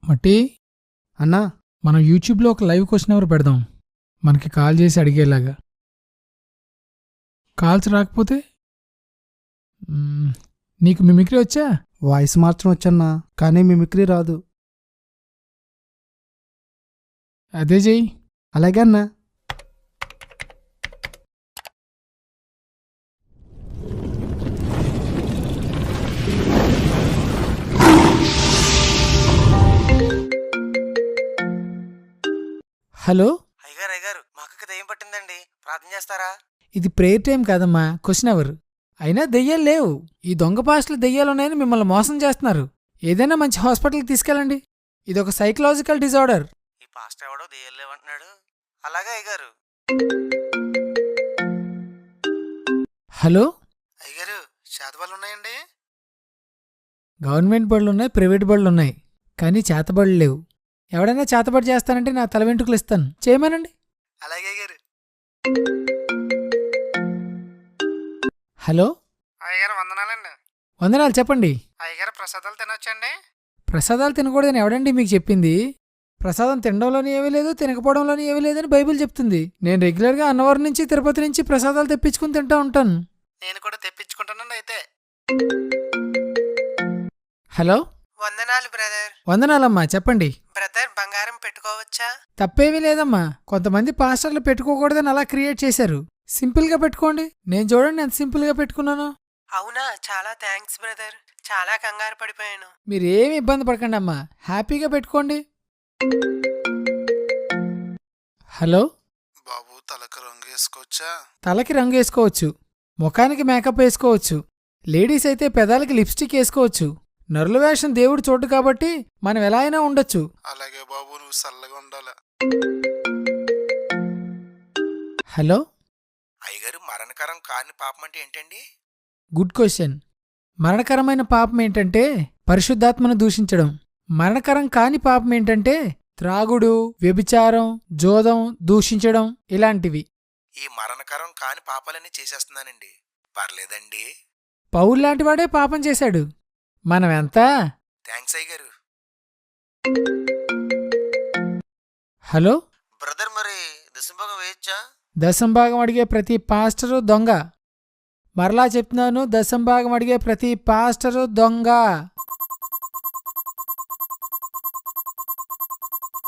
మట్టి అన్నా మనం యూట్యూబ్లో ఒక లైవ్ క్వశ్చన్ ఎవరు పెడదాం, మనకి కాల్ చేసి అడిగేలాగా. కాల్స్ రాకపోతే నీకు మిమిక్రీ వచ్చా? వాయిస్ మార్చడం వచ్చన్నా, కానీ మిమిక్రీ రాదు. అదే చెయ్యి. అలాగే అన్నా. హలో, అయ్యగారు అయ్యగారు మా అక్కకి దెయ్యం పట్టిందండి, ప్రార్థన చేస్తారా? ఇది ప్రేయర్ టైం కాదమ్మా, క్వశ్చన్ ఎవరు. అయినా దెయ్యాలు లేవు. ఈ దొంగ పాస్టులు దెయ్యాలున్నాయని మిమ్మల్ని మోసం చేస్తున్నారు. ఏదైనా మంచి హాస్పిటల్కి తీసుకెళ్ళండి. ఇదొక సైకలాజికల్ డిజార్డర్. ఈ పాస్టర్ ఎవడో దెయ్యాలు లేవంటున్నాడు. అలాగే అయ్యగారు. హలో, అయ్యగారు శాతబళ్ళు ఉన్నాయండి? గవర్నమెంట్ బడులున్నాయి, ప్రైవేట్ బడులున్నాయి, కానీ చేతబడులు లేవు. ఎవడైనా చేతబడి చేస్తానంటే నా తల వెంట్రుకలు ఇస్తాను, చేయమనండి. అలాగే అయ్యగారు. హలో, అయ్యగారు వందనాలండి. వందనాలు, చెప్పండి. అయ్యగారు ప్రసాదాలు తినొచ్చండి? ప్రసాదాలు తినకూడదని ఎవడండి మీకు చెప్పింది? ప్రసాదం తినడంలోని ఏమీ లేదు, తినకపోవడంలోని ఏమీ లేదని బైబిల్ చెప్తుంది. నేను రెగ్యులర్గా అన్నవరం నుంచి తిరుపతి నుంచి ప్రసాదాలు తెప్పించుకుని తింటూ ఉంటాను. నేను కూడా తెప్పించుకుంటానండి అయితే. హలో, వందనాలు బ్రదర్. వందనాలమ్మా, చెప్పండి. బ్రదర్ బంగారం పెట్టుకోవచ్చా? తప్పేమీ లేదమ్మా. కొంతమంది పాస్టర్లు పెట్టుకోకూడదని అలా క్రియేట్ చేశారు. సింపుల్గా పెట్టుకోండి. నేను చూడండి ఎంత సింపుల్గా పెట్టుకున్నాను. అవునా, చాలా థ్యాంక్స్ బ్రదర్. చాలా కంగారు పడిపోయాను. మీరేమి ఇబ్బంది పడకండి అమ్మా, హ్యాపీగా పెట్టుకోండి. హలో, బాబు తలకు రంగు వేసుకోవచ్చా? తలకి రంగు వేసుకోవచ్చు, ముఖానికి మేకప్ వేసుకోవచ్చు, లేడీస్ అయితే పెదాలకి లిప్స్టిక్ వేసుకోవచ్చు. నరుల వేషం దేవుడు చోటు కాబట్టి మనం ఎలా అయినా ఉండొచ్చు. అలాగే బాబు, నువ్వు చల్లగా ఉండాలి. హలో, అయ్యగారు మరణకరం కాని పాపం అంటే ఏంటండి? Good question. మరణకరమైన పాపం ఏంటంటే పరిశుద్ధాత్మను దూషించడం. మరణకరం కాని పాపం ఏంటంటే త్రాగుడు, వ్యభిచారం, జోదం, దూషించడం, ఇలాంటివి. ఈ మరణకరం కాని పాపాలన్నీ చేసేస్తున్నానండి, పర్లేదండి? పౌల్లాంటివాడే పాపం చేశాడు. మనం ఎంత? థ్యాంక్స్ అయ్యగారు. హలో, బ్రదర్ మరి దశంభాగం వేయచ్చా? దశంభాగం అడిగే ప్రతి పాస్టరు దొంగ. మరలా చెప్తున్నాను, దశంభాగం అడిగే ప్రతి పాస్టరు దొంగ.